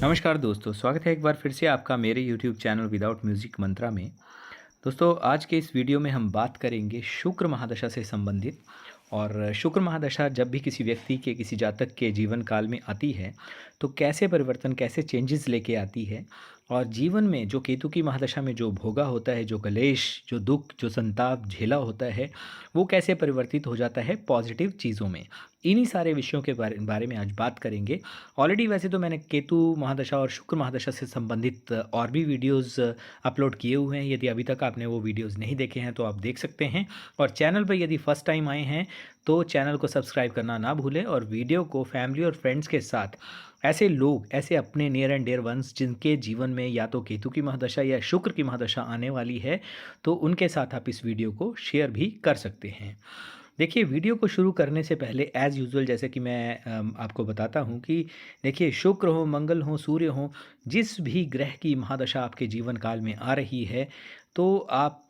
नमस्कार दोस्तों, स्वागत है एक बार फिर से आपका मेरे YouTube चैनल विदाउट म्यूज़िक मंत्रा में। दोस्तों, आज के इस वीडियो में हम बात करेंगे शुक्र महादशा से संबंधित। और शुक्र महादशा जब भी किसी व्यक्ति के, किसी जातक के जीवन काल में आती है, तो कैसे परिवर्तन, कैसे चेंजेस लेके आती है। और जीवन में जो केतु की महादशा में जो भोगा होता है, जो कलेश, जो दुख, जो संताप झेला होता है, वो कैसे परिवर्तित हो जाता है पॉजिटिव चीज़ों में। इन्हीं सारे विषयों के बारे बारे में आज बात करेंगे। ऑलरेडी वैसे तो मैंने केतु महादशा और शुक्र महादशा से संबंधित और भी वीडियोस अपलोड किए हुए हैं। यदि अभी तक आपने वो वीडियोस नहीं देखे हैं तो आप देख सकते हैं। और चैनल पर यदि फर्स्ट टाइम आए हैं तो चैनल को सब्सक्राइब करना ना भूलें और वीडियो को फैमिली और फ्रेंड्स के साथ, ऐसे लोग, ऐसे अपने नियर एंड डियर वंस जिनके जीवन में या तो केतु की महादशा या शुक्र की महादशा आने वाली है, तो उनके साथ आप इस वीडियो को शेयर भी कर सकते हैं। देखिए, वीडियो को शुरू करने से पहले एज़ यूजुअल जैसे कि मैं आपको बताता हूँ कि देखिए, शुक्र हो, मंगल हो, सूर्य हो, जिस भी ग्रह की महादशा आपके जीवन काल में आ रही है, तो आप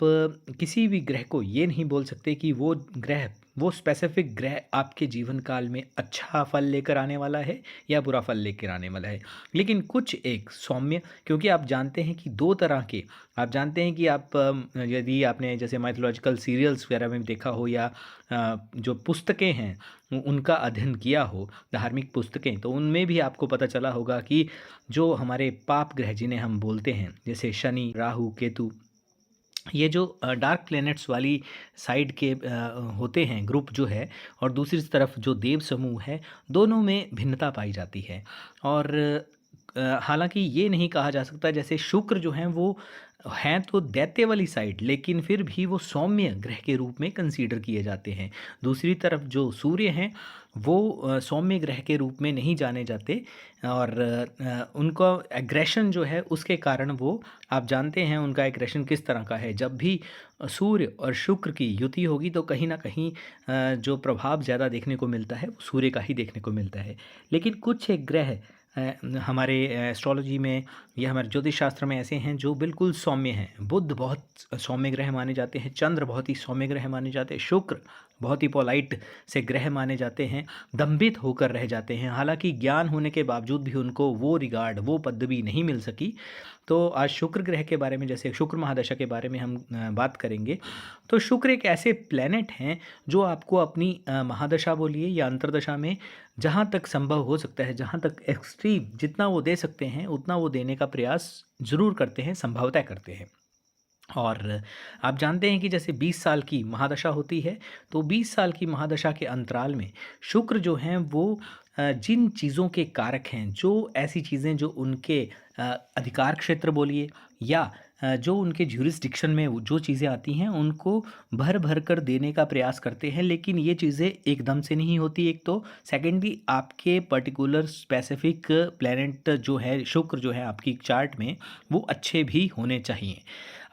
किसी भी ग्रह को ये नहीं बोल सकते कि वो ग्रह, वो स्पेसिफिक ग्रह आपके जीवन काल में अच्छा फल लेकर आने वाला है या बुरा फल लेकर आने वाला है। लेकिन कुछ एक सौम्य, क्योंकि आप जानते हैं कि 2 तरह के, आप जानते हैं कि आप यदि आपने जैसे माइथोलॉजिकल सीरियल्स वगैरह में देखा हो या जो पुस्तकें हैं उनका अध्ययन किया हो, धार्मिक पुस्तकें, तो उनमें भी आपको पता चला होगा कि जो हमारे पाप ग्रह जिन्हें हम बोलते हैं, जैसे शनि, राहु, केतु, ये जो डार्क प्लैनेट्स वाली साइड के होते हैं ग्रुप जो है, और दूसरी तरफ जो देव समूह है, दोनों में भिन्नता पाई जाती है। और हालांकि ये नहीं कहा जा सकता, जैसे शुक्र जो हैं वो हैं तो दैत्य वाली साइड, लेकिन फिर भी वो सौम्य ग्रह के रूप में कंसीडर किए जाते हैं। दूसरी तरफ जो सूर्य हैं वो सौम्य ग्रह के रूप में नहीं जाने जाते। और उनका एग्रेशन जो है उसके कारण वो, आप जानते हैं उनका एग्रेशन किस तरह का है। जब भी सूर्य और शुक्र की युति होगी तो कहीं ना कहीं जो प्रभाव ज़्यादा देखने को मिलता है वो सूर्य का ही देखने को मिलता है। लेकिन कुछ एक ग्रह हमारे एस्ट्रोलॉजी में या हमारे ज्योतिष शास्त्र में ऐसे हैं जो बिल्कुल सौम्य हैं। बुध बहुत सौम्य ग्रह माने जाते हैं, चंद्र बहुत ही सौम्य ग्रह माने जाते हैं, शुक्र बहुत ही पोलाइट से ग्रह माने जाते हैं, दंभित होकर रह जाते हैं। हालांकि ज्ञान होने के बावजूद भी उनको वो रिगार्ड, वो पदवी नहीं मिल सकी। तो आज शुक्र ग्रह के बारे में, जैसे शुक्र महादशा के बारे में हम बात करेंगे। तो शुक्र एक ऐसे प्लेनेट हैं जो आपको अपनी महादशा बोलिए या अंतर्दशा में जहाँ तक संभव हो सकता है, जहाँ तक एक्सट्रीम जितना वो दे सकते हैं उतना वो देने का प्रयास ज़रूर करते हैं, संभवतः करते हैं। और आप जानते हैं कि जैसे 20 साल की महादशा होती है, तो 20 साल की महादशा के अंतराल में शुक्र जो हैं वो जिन चीज़ों के कारक हैं, जो ऐसी चीज़ें जो उनके अधिकार क्षेत्र बोलिए या जो उनके ज्यूरिसडिक्शन में जो चीज़ें आती हैं उनको भर भर कर देने का प्रयास करते हैं। लेकिन ये चीज़ें एकदम से नहीं होती, एक तो। सेकेंडली, आपके पर्टिकुलर स्पेसिफिक प्लैनेट जो है, शुक्र जो है आपकी चार्ट में, वो अच्छे भी होने चाहिए।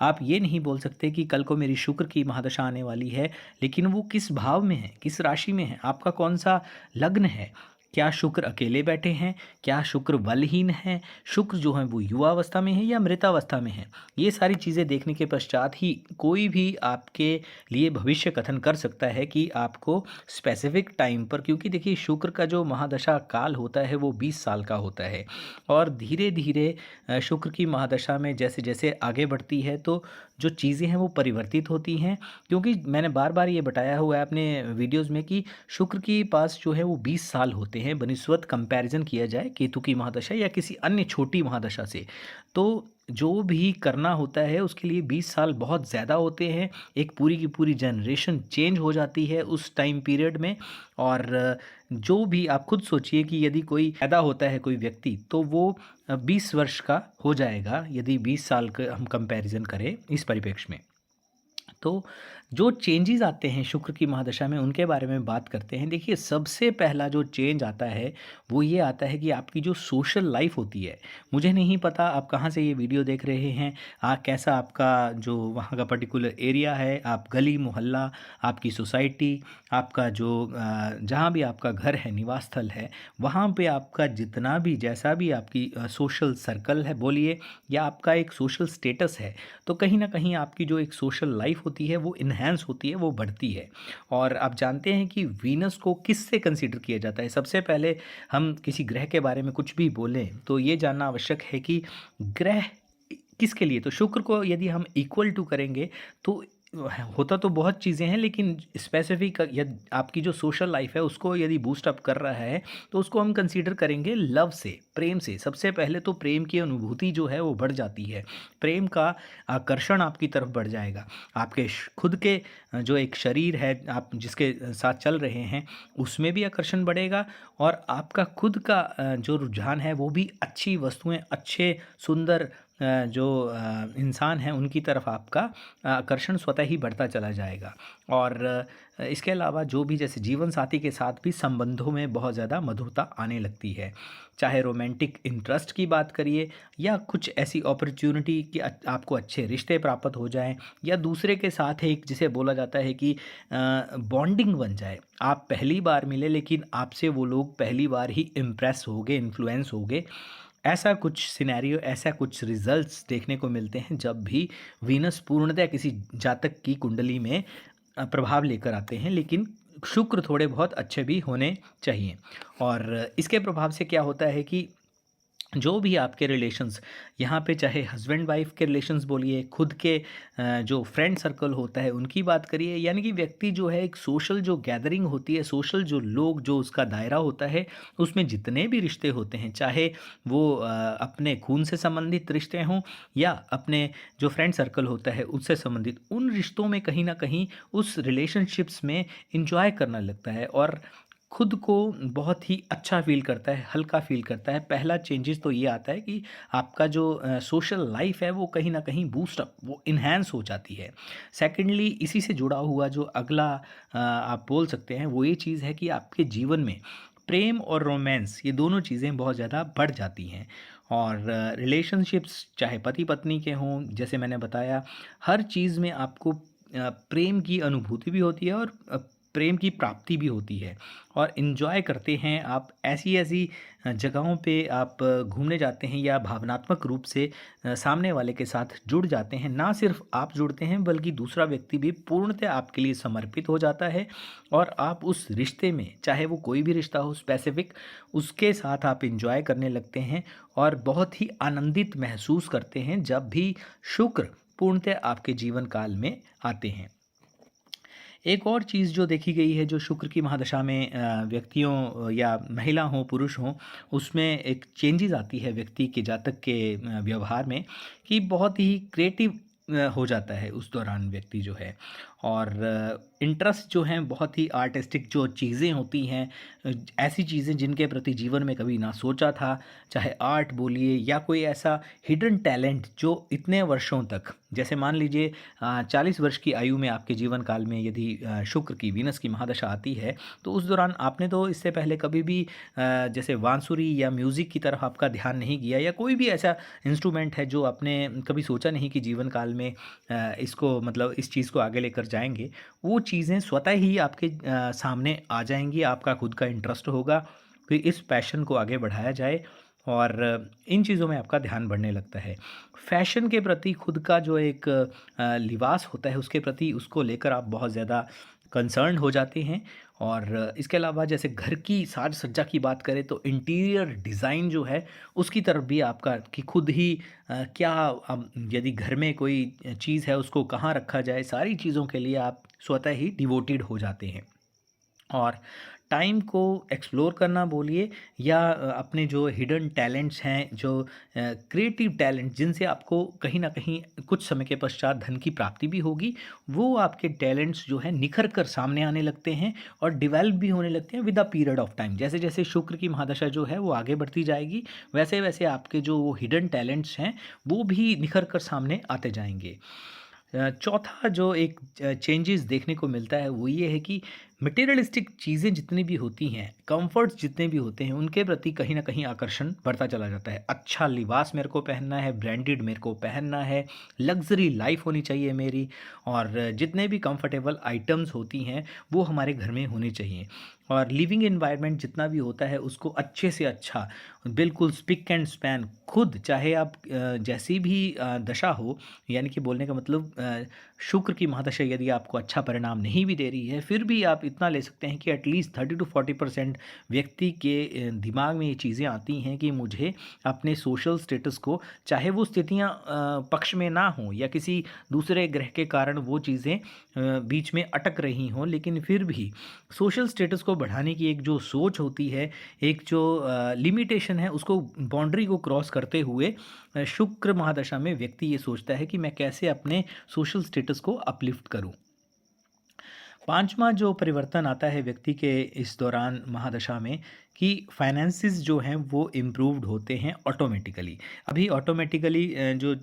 आप ये नहीं बोल सकते कि कल को मेरी शुक्र की महादशा आने वाली है, लेकिन वो किस भाव में है, किस राशि में है, आपका कौन सा लग्न है, क्या शुक्र अकेले बैठे हैं, क्या शुक्र बलहीन है, शुक्र जो है वो युवावस्था में है या मृतावस्था में है, ये सारी चीज़ें देखने के पश्चात ही कोई भी आपके लिए भविष्य कथन कर सकता है कि आपको स्पेसिफिक टाइम पर, क्योंकि देखिए शुक्र का जो महादशा काल होता है वो 20 साल का होता है। और धीरे धीरे शुक्र की महादशा में जैसे जैसे आगे बढ़ती है तो जो चीज़ें हैं वो परिवर्तित होती हैं। क्योंकि मैंने बार बार ये बताया हुआ है अपने वीडियोज़ में कि शुक्र के पास जो है वो 20 साल होते हैं बनिस्बत कंपैरिजन किया जाए केतु की महादशा या किसी अन्य छोटी महादशा से। तो जो भी करना होता है उसके लिए 20 साल बहुत ज़्यादा होते हैं। एक पूरी की पूरी जनरेशन चेंज हो जाती है उस टाइम पीरियड में। और जो भी आप खुद सोचिए कि यदि कोई पैदा होता है कोई व्यक्ति, तो वो 20 वर्ष का हो जाएगा यदि 20 साल का हम कंपैरिजन करें इस परिप्रेक्ष्य में। तो जो चेंजेस आते हैं शुक्र की महादशा में उनके बारे में बात करते हैं। देखिए, सबसे पहला जो चेंज आता है वो ये आता है कि आपकी जो सोशल लाइफ होती है, मुझे नहीं पता आप कहाँ से ये वीडियो देख रहे हैं, कैसा आपका जो वहाँ का पर्टिकुलर एरिया है, आप गली मोहल्ला, आपकी सोसाइटी, आपका जो जहाँ भी आपका घर है, निवास स्थल है, वहाँ पे आपका जितना भी, जैसा भी आपकी सोशल सर्कल है बोलिए या आपका एक सोशल स्टेटस है, तो कहीं ना कहीं आपकी जो एक सोशल लाइफ होती है वो इन्हेंस होती है, वो बढ़ती है। और आप जानते हैं कि वीनस को किससे कंसीडर किया जाता है? सबसे पहले हम किसी ग्रह के बारे में कुछ भी बोलें तो ये जानना आवश्यक है कि ग्रह किसके लिए? तो शुक्र को यदि हम इक्वल टू करेंगे तो होता तो बहुत चीज़ें हैं, लेकिन स्पेसिफिक यदि आपकी जो सोशल लाइफ है उसको यदि बूस्ट अप कर रहा है तो उसको हम कंसीडर करेंगे लव से, प्रेम से। सबसे पहले तो प्रेम की अनुभूति जो है वो बढ़ जाती है, प्रेम का आकर्षण आपकी तरफ बढ़ जाएगा। आपके खुद के जो एक शरीर है आप जिसके साथ चल रहे हैं उसमें भी आकर्षण बढ़ेगा, और आपका खुद का जो रुझान है वो भी अच्छी वस्तुएं, अच्छे सुंदर जो इंसान हैं उनकी तरफ आपका आकर्षण स्वतः ही बढ़ता चला जाएगा। और इसके अलावा जो भी जैसे जीवन साथी के साथ भी संबंधों में बहुत ज़्यादा मधुरता आने लगती है, चाहे रोमांटिक इंटरेस्ट की बात करिए या कुछ ऐसी अपॉर्चुनिटी कि आपको अच्छे रिश्ते प्राप्त हो जाएं, या दूसरे के साथ एक जिसे बोला जाता है कि बॉन्डिंग बन जाए। आप पहली बार मिले लेकिन आपसे वो लोग पहली बार ही इम्प्रेस हो गए, इन्फ्लुएंस हो गए। ऐसा कुछ सिनेरियो, ऐसा कुछ रिजल्ट्स देखने को मिलते हैं जब भी वीनस पूर्णतः किसी जातक की कुंडली में प्रभाव लेकर आते हैं, लेकिन शुक्र थोड़े बहुत अच्छे भी होने चाहिए। और इसके प्रभाव से क्या होता है कि जो भी आपके रिलेशंस यहाँ पे, चाहे हस्बैंड वाइफ के रिलेशंस बोलिए, खुद के जो फ्रेंड सर्कल होता है उनकी बात करिए, यानी कि व्यक्ति जो है एक सोशल जो गैदरिंग होती है, सोशल जो लोग जो उसका दायरा होता है उसमें जितने भी रिश्ते होते हैं, चाहे वो अपने खून से संबंधित रिश्ते हों या अपने जो फ्रेंड सर्कल होता है उससे संबंधित, उन रिश्तों में कहीं ना कहीं उस रिलेशनशिप्स में इंजॉय करना लगता है और खुद को बहुत ही अच्छा फ़ील करता है, हल्का फ़ील करता है। पहला चेंजेस तो ये आता है कि आपका जो सोशल लाइफ़ है वो कहीं न कहीं बूस्ट अप, वो एनहांस हो जाती है। सेकंडली इसी से जुड़ा हुआ जो अगला आप बोल सकते हैं वो ये चीज़ है कि आपके जीवन में प्रेम और रोमांस ये दोनों चीज़ें बहुत ज़्यादा बढ़ जाती हैं। और रिलेशनशिप्स चाहे पति-पत्नी के हों, जैसे मैंने बताया, हर चीज़ में आपको प्रेम की अनुभूति भी होती है और प्रेम की प्राप्ति भी होती है, और इन्जॉय करते हैं आप। ऐसी-ऐसी जगहों पे आप घूमने जाते हैं या भावनात्मक रूप से सामने वाले के साथ जुड़ जाते हैं। ना सिर्फ आप जुड़ते हैं बल्कि दूसरा व्यक्ति भी पूर्णतः आपके लिए समर्पित हो जाता है, और आप उस रिश्ते में, चाहे वो कोई भी रिश्ता हो स्पेसिफिक, उसके साथ आप इन्जॉय करने लगते हैं और बहुत ही आनंदित महसूस करते हैं जब भी शुक्र पूर्णतः आपके जीवन काल में आते हैं। एक और चीज़ जो देखी गई है, जो शुक्र की महादशा में व्यक्तियों या महिला हों पुरुष हों, उसमें एक चेंजेस आती है व्यक्ति के जातक के व्यवहार में, कि बहुत ही क्रिएटिव हो जाता है उस दौरान व्यक्ति जो है, और इंटरेस्ट जो हैं बहुत ही आर्टिस्टिक जो चीज़ें होती हैं, ऐसी चीज़ें जिनके प्रति जीवन में कभी ना सोचा था, चाहे आर्ट बोलिए या कोई ऐसा हिडन टैलेंट जो इतने वर्षों तक, जैसे मान लीजिए 40 वर्ष की आयु में आपके जीवन काल में यदि शुक्र की, वीनस की महादशा आती है, तो उस दौरान आपने तो इससे पहले कभी भी जैसे बांसुरी या म्यूज़िक की तरफ आपका ध्यान नहीं गया, या कोई भी ऐसा इंस्ट्रूमेंट है जो आपने कभी सोचा नहीं कि जीवन काल में इसको, मतलब इस चीज़ को आगे लेकर जाएंगे, वो चीज़ें स्वतः ही आपके सामने आ जाएंगी। आपका खुद का इंटरेस्ट होगा कि इस पैशन को आगे बढ़ाया जाए, और इन चीज़ों में आपका ध्यान बढ़ने लगता है। फैशन के प्रति खुद का जो एक लिबास होता है उसके प्रति, उसको लेकर आप बहुत ज़्यादा कंसर्न हो जाते हैं। और इसके अलावा जैसे घर की साज सज्जा की बात करें तो इंटीरियर डिज़ाइन जो है उसकी तरफ भी आपका, कि खुद ही क्या यदि घर में कोई चीज़ है उसको कहाँ रखा जाए, सारी चीज़ों के लिए आप स्वतः ही डिवोटेड हो जाते हैं। और टाइम को एक्सप्लोर करना बोलिए, या अपने जो हिडन टैलेंट्स हैं, जो क्रिएटिव टैलेंट जिनसे आपको कहीं ना कहीं कुछ समय के पश्चात धन की प्राप्ति भी होगी, वो आपके टैलेंट्स जो है निखर कर सामने आने लगते हैं और डिवेल्प भी होने लगते हैं with a period of time. जैसे जैसे शुक्र की महादशा जो है वो आगे बढ़ती जाएगी, वैसे वैसे आपके जो वो हिडन टैलेंट्स हैं वो भी निखर कर सामने आते जाएंगे। चौथा जो एक चेंजेस देखने को मिलता है वो ये है कि मटेरियलिस्टिक चीज़ें जितनी भी होती हैं, कंफर्ट्स जितने भी होते हैं, उनके प्रति कहीं ना कहीं आकर्षण बढ़ता चला जाता है। अच्छा लिबास मेरे को पहनना है, ब्रांडेड मेरे को पहनना है, लग्जरी लाइफ होनी चाहिए मेरी, और जितने भी कंफर्टेबल आइटम्स होती हैं वो हमारे घर में होनी चाहिए। और लिविंग एनवायरनमेंट जितना भी होता है उसको अच्छे से अच्छा, बिल्कुल स्पिक एंड स्पैन, खुद चाहे आप जैसी भी दशा हो, यानी कि बोलने का मतलब शुक्र की महादशा यदि आपको अच्छा परिणाम नहीं भी दे रही है, फिर भी आप इतना ले सकते हैं कि एटलीस्ट 30 to 40% व्यक्ति के दिमाग में ये चीज़ें आती हैं कि मुझे अपने सोशल स्टेटस को, चाहे वो स्थितियाँ पक्ष में ना हों या किसी दूसरे ग्रह के कारण वो चीज़ें बीच में अटक रही हों, लेकिन फिर भी सोशल स्टेटस को बढ़ाने की एक जो सोच होती है, एक जो लिमिटेशन है, उसको बाउंड्री को क्रॉस करते हुए शुक्र महादशा में व्यक्ति ये सोचता है कि मैं कैसे अपने सोशल स्टेटस को अपलिफ्ट करूं। पांचवा जो परिवर्तन आता है व्यक्ति के इस दौरान महादशा में, कि फाइनेंसिस जो हैं वो इम्प्रूव्ड होते हैं ऑटोमेटिकली। अभी ऑटोमेटिकली जो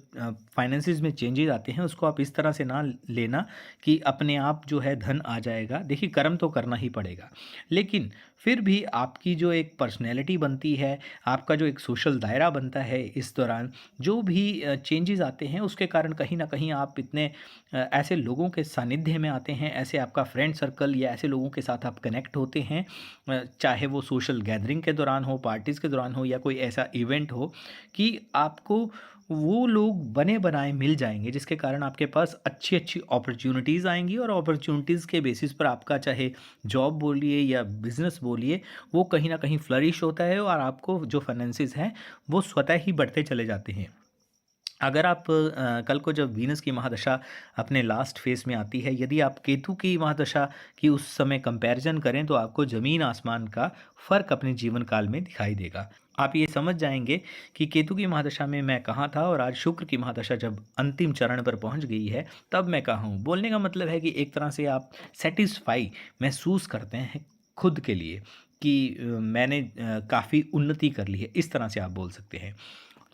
फाइनेंसिस में चेंजेस आते हैं उसको आप इस तरह से ना लेना कि अपने आप जो है धन आ जाएगा। देखिए, कर्म तो करना ही पड़ेगा, लेकिन फिर भी आपकी जो एक पर्सनैलिटी बनती है, आपका जो एक सोशल दायरा बनता है, इस दौरान जो भी चेंजेस आते हैं उसके कारण कहीं ना कहीं आप इतने ऐसे लोगों के सानिध्य में आते हैं, ऐसे आपका फ्रेंड सर्कल या ऐसे लोगों के साथ आप कनेक्ट होते हैं, चाहे वो सोशल गैदरिंग के दौरान हो, पार्टीज़ के दौरान हो, या कोई ऐसा इवेंट हो, कि आपको वो लोग बने बनाए मिल जाएंगे जिसके कारण आपके पास अच्छी अच्छी अपॉर्चुनिटीज़ आएंगी, और अपॉर्चुनिटीज़ के बेसिस पर आपका चाहे जॉब बोलिए या बिजनेस बोलिए, वो कहीं ना कहीं फ्लरिश होता है और आपको जो फाइनेंसिस हैं वो स्वतः ही बढ़ते चले जाते हैं। अगर आप कल को जब वीनस की महादशा अपने लास्ट फेज में आती है, यदि आप केतु की महादशा की उस समय कंपैरिजन करें, तो आपको ज़मीन आसमान का फ़र्क अपने जीवन काल में दिखाई देगा। आप ये समझ जाएंगे कि केतु की महादशा में मैं कहाँ था और आज शुक्र की महादशा जब अंतिम चरण पर पहुँच गई है तब मैं कहाँ हूँ। बोलने का मतलब है कि एक तरह से आप सेटिस्फाई महसूस करते हैं खुद के लिए कि मैंने काफ़ी उन्नति कर ली है, इस तरह से आप बोल सकते हैं।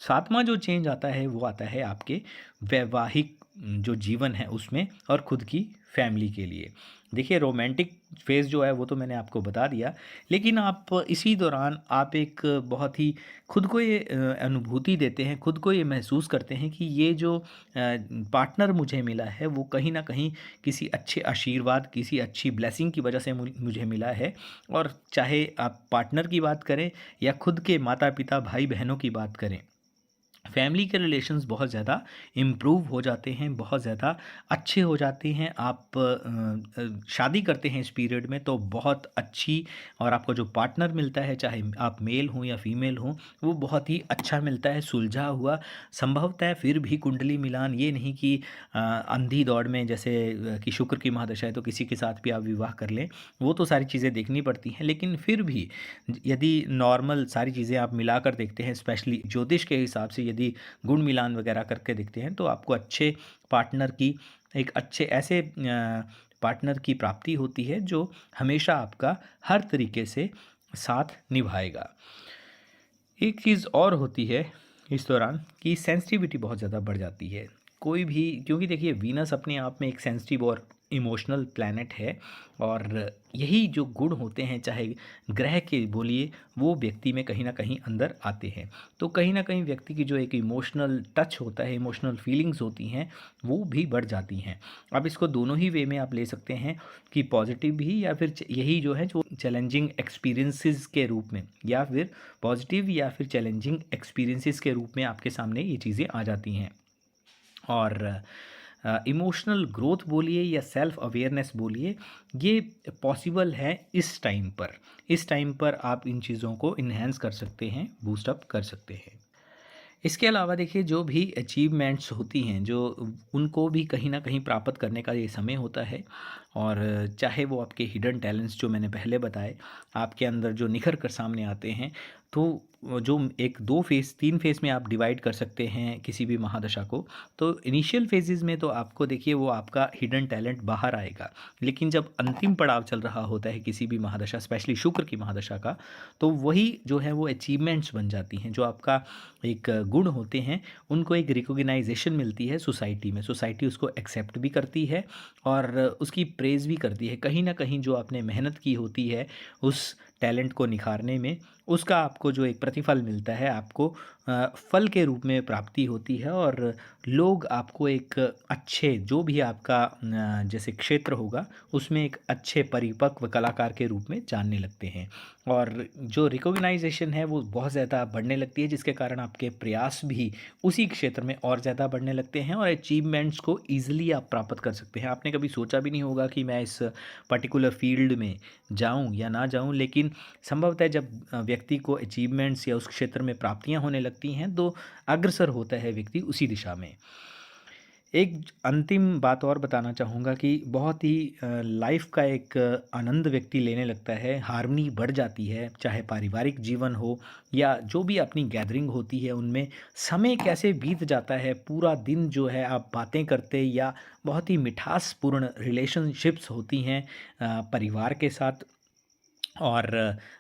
सातवां जो चेंज आता है वो आता है आपके वैवाहिक जो जीवन है उसमें, और खुद की फैमिली के लिए। देखिए, रोमांटिक फेज़ जो है वो तो मैंने आपको बता दिया, लेकिन आप इसी दौरान आप एक बहुत ही खुद को ये अनुभूति देते हैं, खुद को ये महसूस करते हैं कि ये जो पार्टनर मुझे मिला है वो कहीं ना कहीं किसी अच्छे आशीर्वाद, किसी अच्छी ब्लेसिंग की वजह से मुझे मिला है। और चाहे आप पार्टनर की बात करें या खुद के माता पिता भाई बहनों की बात करें, फैमिली के रिलेशंस बहुत ज़्यादा इम्प्रूव हो जाते हैं, बहुत ज़्यादा अच्छे हो जाते हैं। आप शादी करते हैं इस पीरियड में तो बहुत अच्छी, और आपका जो पार्टनर मिलता है, चाहे आप मेल हों या फीमेल हों, वो बहुत ही अच्छा मिलता है, सुलझा हुआ। संभवतः फिर भी कुंडली मिलान ये नहीं कि अंधी दौड़ में, जैसे कि शुक्र की महादशा है तो किसी के साथ भी आप विवाह कर लें, वो तो सारी चीज़ें देखनी पड़ती हैं। लेकिन फिर भी यदि नॉर्मल सारी चीज़ें आप मिलाकर देखते हैं, स्पेशली ज्योतिष के हिसाब से यदि गुण मिलान वगैरह करके देखते हैं, तो आपको अच्छे पार्टनर की, एक अच्छे ऐसे पार्टनर की प्राप्ति होती है जो हमेशा आपका हर तरीके से साथ निभाएगा। एक चीज़ और होती है इस दौरान कि सेंसिटिविटी बहुत ज़्यादा बढ़ जाती है कोई भी, क्योंकि देखिए वीनस अपने आप में एक सेंसिटिव और इमोशनल प्लैनेट है, और यही जो गुण होते हैं, चाहे ग्रह के बोलिए, वो व्यक्ति में कहीं ना कहीं अंदर आते हैं। तो कहीं ना कहीं व्यक्ति की जो एक इमोशनल टच होता है, इमोशनल फीलिंग्स होती हैं, वो भी बढ़ जाती हैं। अब इसको दोनों ही वे में आप ले सकते हैं कि पॉजिटिव भी, या फिर यही जो है जो चैलेंजिंग एक्सपीरियंसेस के रूप में, या फिर पॉजिटिव या फिर चैलेंजिंग एक्सपीरियंसेस के रूप में आपके सामने ये चीज़ें आ जाती हैं। और इमोशनल ग्रोथ बोलिए या सेल्फ अवेयरनेस बोलिए, ये पॉसिबल है इस टाइम पर। इस टाइम पर आप इन चीज़ों को इन्हेंस कर सकते हैं, बूस्टअप कर सकते हैं। इसके अलावा देखिए, जो भी अचीवमेंट्स होती हैं, जो उनको भी कहीं ना कहीं प्राप्त करने का ये समय होता है। और चाहे वो आपके हिडन टैलेंट्स जो मैंने पहले बताए, आपके अंदर जो निखर कर सामने आते हैं, तो जो एक 2 फेज़ 3 फेज़ में आप डिवाइड कर सकते हैं किसी भी महादशा को। तो इनिशियल फेजेस में तो आपको देखिए वो आपका हिडन टैलेंट बाहर आएगा, लेकिन जब अंतिम पड़ाव चल रहा होता है किसी भी महादशा, स्पेशली शुक्र की महादशा का, तो वही जो है वो अचीवमेंट्स बन जाती हैं। जो आपका एक गुण होते हैं, उनको एक रिकॉग्नाइजेशन मिलती है सोसाइटी में, सोसाइटी उसको एक्सेप्ट भी करती है और उसकी प्रेज़ भी करती है। कहीं ना कहीं जो आपने मेहनत की होती है, उस टैलेंट को निखारने में, उसका आपको जो एक प्रतिफल मिलता है, आपको फल के रूप में प्राप्ति होती है और लोग आपको एक अच्छे जो भी आपका जैसे क्षेत्र होगा, उसमें एक अच्छे परिपक्व कलाकार के रूप में जानने लगते हैं। और जो रिकॉग्नाइजेशन है वो बहुत ज़्यादा बढ़ने लगती है, जिसके कारण आपके प्रयास भी उसी क्षेत्र में और ज़्यादा बढ़ने लगते हैं और अचीवमेंट्स को ईज़िली आप प्राप्त कर सकते हैं। आपने कभी सोचा भी नहीं होगा कि मैं इस पर्टिकुलर फ़ील्ड में जाऊँ या ना जाऊँ, लेकिन संभवतः जब व्यक्ति को अचीवमेंट्स या उस क्षेत्र में प्राप्तियाँ होने लगती हैं, तो अग्रसर होता है व्यक्ति उसी दिशा में। एक अंतिम बात और बताना चाहूँगा कि बहुत ही लाइफ का एक आनंद व्यक्ति लेने लगता है, हार्मनी बढ़ जाती है, चाहे पारिवारिक जीवन हो या जो भी अपनी गैदरिंग होती है उनमें समय कैसे बीत जाता है, पूरा दिन जो है आप बातें करते या बहुत ही मिठासपूर्ण रिलेशनशिप्स होती हैं परिवार के साथ और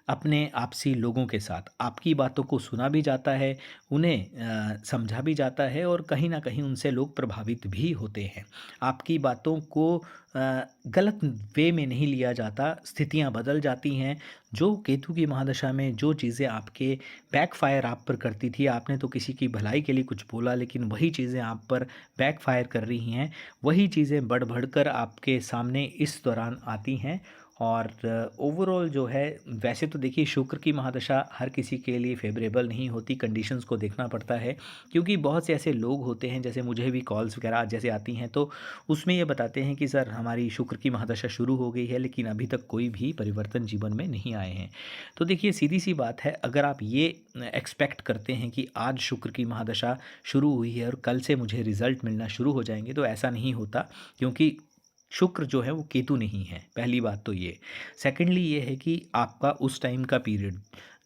अपने आपसी लोगों के साथ आपकी बातों को सुना भी जाता है, उन्हें समझा भी जाता है और कहीं न कहीं उनसे लोग प्रभावित भी होते हैं। आपकी बातों को गलत वे में नहीं लिया जाता, स्थितियाँ बदल जाती हैं। जो केतु की महादशा में जो चीज़ें आपके बैकफ़ायर आप पर करती थी, आपने तो किसी की भलाई के लिए कुछ बोला लेकिन वही चीज़ें आप पर बैकफ़ायर कर रही हैं, वही चीज़ें बढ़-बढ़ कर आपके सामने इस दौरान आती हैं। और ओवरऑल जो है, वैसे तो देखिए शुक्र की महादशा हर किसी के लिए फेवरेबल नहीं होती, कंडीशंस को देखना पड़ता है क्योंकि बहुत से ऐसे लोग होते हैं, जैसे मुझे भी कॉल्स वगैरह जैसे आती हैं तो उसमें ये बताते हैं कि सर हमारी शुक्र की महादशा शुरू हो गई है लेकिन अभी तक कोई भी परिवर्तन जीवन में नहीं आए हैं। तो देखिए सीधी सी बात है, अगर आप ये एक्सपेक्ट करते हैं कि आज शुक्र की महादशा शुरू हुई है और कल से मुझे रिजल्ट मिलना शुरू हो जाएंगे, तो ऐसा नहीं होता क्योंकि शुक्र जो है वो केतु नहीं है, पहली बात तो ये। सेकेंडली ये है कि आपका उस टाइम का पीरियड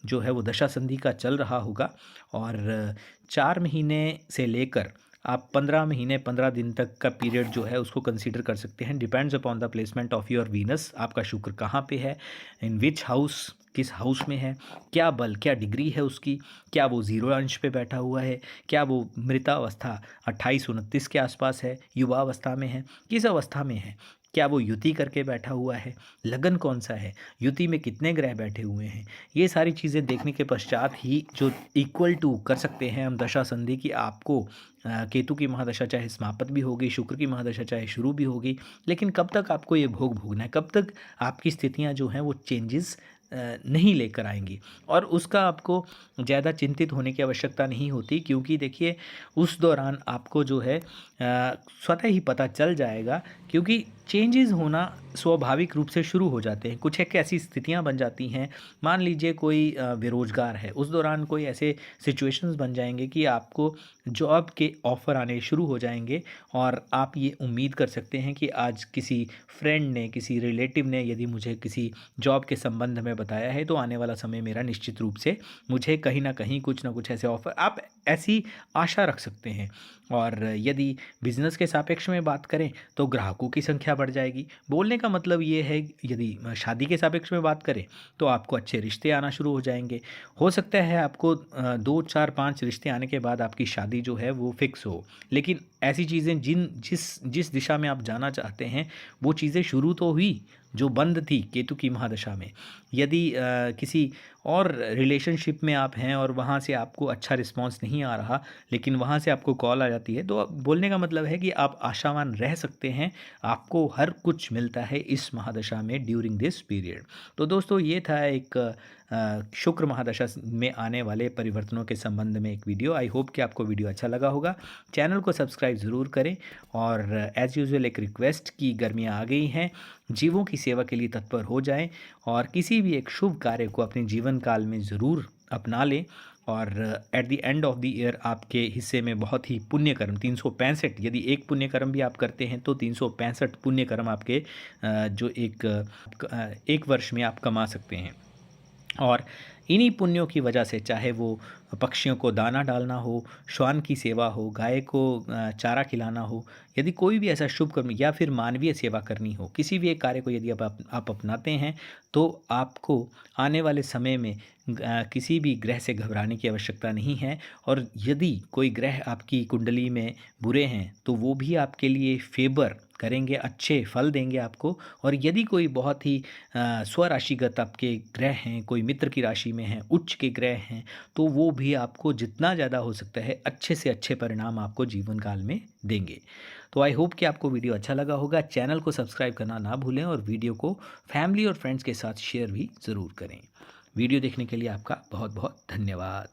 जो है वो दशा संधि का चल रहा होगा और 4 महीने से लेकर आप 15 महीने 15 दिन तक का पीरियड जो है उसको कंसीडर कर सकते हैं। Depends upon the placement of your Venus, आपका शुक्र कहाँ पे है, इन विच हाउस, किस हाउस में है, क्या बल क्या डिग्री है उसकी, क्या वो जीरो अंश पे बैठा हुआ है, क्या वो मृतावस्था 28-29 के आसपास है, युवावस्था में है, किस अवस्था में है, क्या वो युति करके बैठा हुआ है, लगन कौन सा है, युति में कितने ग्रह बैठे हुए हैं, ये सारी चीज़ें देखने के पश्चात ही जो इक्वल टू कर सकते हैं हम दशा संधि की। आपको केतु की महादशा चाहे समाप्त भी होगी, शुक्र की महादशा चाहे शुरू भी होगी, लेकिन कब तक आपको ये भोग भोगना है, कब तक आपकी स्थितियाँ जो हैं वो चेंजेस नहीं लेकर आएंगी। और उसका आपको ज़्यादा चिंतित होने की आवश्यकता नहीं होती क्योंकि देखिए उस दौरान आपको जो है स्वतः ही पता चल जाएगा, क्योंकि चेंजेस होना स्वाभाविक रूप से शुरू हो जाते हैं। कुछ एक ऐसी स्थितियां बन जाती हैं, मान लीजिए कोई बेरोजगार है, उस दौरान कोई ऐसे सिचुएशंस बन जाएंगे कि आपको जॉब के ऑफ़र आने शुरू हो जाएंगे और आप ये उम्मीद कर सकते हैं कि आज किसी फ्रेंड ने, किसी रिलेटिव ने यदि मुझे किसी जॉब के संबंध में बताया है तो आने वाला समय मेरा निश्चित रूप से मुझे कहीं ना कहीं कुछ ना कुछ ऐसे ऑफ़र, आप ऐसी आशा रख सकते हैं। और यदि बिजनेस के सापेक्ष में बात करें तो ग्राहकों की संख्या बढ़ जाएगी। बोलने का मतलब ये है, यदि शादी के सापेक्ष में बात करें तो आपको अच्छे रिश्ते आना शुरू हो जाएंगे। हो सकता है आपको 2 4 5 रिश्ते आने के बाद आपकी शादी जो है वो फिक्स हो, लेकिन ऐसी चीज़ें जिस जिस दिशा में आप जाना चाहते हैं वो चीज़ें शुरू तो हुई जो बंद थी केतु की महादशा में। यदि किसी और रिलेशनशिप में आप हैं और वहाँ से आपको अच्छा रिस्पॉन्स नहीं आ रहा, लेकिन वहाँ से आपको कॉल आ जाती है, तो बोलने का मतलब है कि आप आशावान रह सकते हैं, आपको हर कुछ मिलता है इस महादशा में ड्यूरिंग दिस पीरियड। तो दोस्तों ये था एक शुक्र महादशा में आने वाले परिवर्तनों के संबंध में एक वीडियो। आई होप कि आपको वीडियो अच्छा लगा होगा। चैनल को सब्सक्राइब ज़रूर करें और एज़ यूजुअल एक रिक्वेस्ट की गर्मियाँ आ गई हैं, जीवों की सेवा के लिए तत्पर हो जाएं और किसी भी एक शुभ कार्य को अपने जीवन काल में ज़रूर अपना लें। और at the end of the year आपके हिस्से में बहुत ही पुण्य कर्म 365, यदि एक पुण्य कर्म भी आप करते हैं तो 365 पुण्य कर्म आपके जो एक वर्ष में आप कमा सकते हैं। और इन्हीं पुण्यों की वजह से, चाहे वो पक्षियों को दाना डालना हो, श्वान की सेवा हो, गाय को चारा खिलाना हो, यदि कोई भी ऐसा शुभ कर्म या फिर मानवीय सेवा करनी हो, किसी भी एक कार्य को यदि आप अपनाते हैं तो आपको आने वाले समय में किसी भी ग्रह से घबराने की आवश्यकता नहीं है। और यदि कोई ग्रह आपकी कुंडली में बुरे हैं तो वो भी आपके लिए फेवर करेंगे अच्छे फल देंगे आपको। और यदि कोई बहुत ही स्वराशिगत आपके ग्रह हैं, कोई मित्र की राशि में हैं, उच्च के ग्रह हैं, तो वो भी आपको जितना ज़्यादा हो सकता है अच्छे से अच्छे परिणाम आपको जीवन काल में देंगे। तो आई होप कि आपको वीडियो अच्छा लगा होगा। चैनल को सब्सक्राइब करना ना भूलें और वीडियो को फैमिली और फ्रेंड्स के साथ शेयर भी ज़रूर करें। वीडियो देखने के लिए आपका बहुत बहुत धन्यवाद।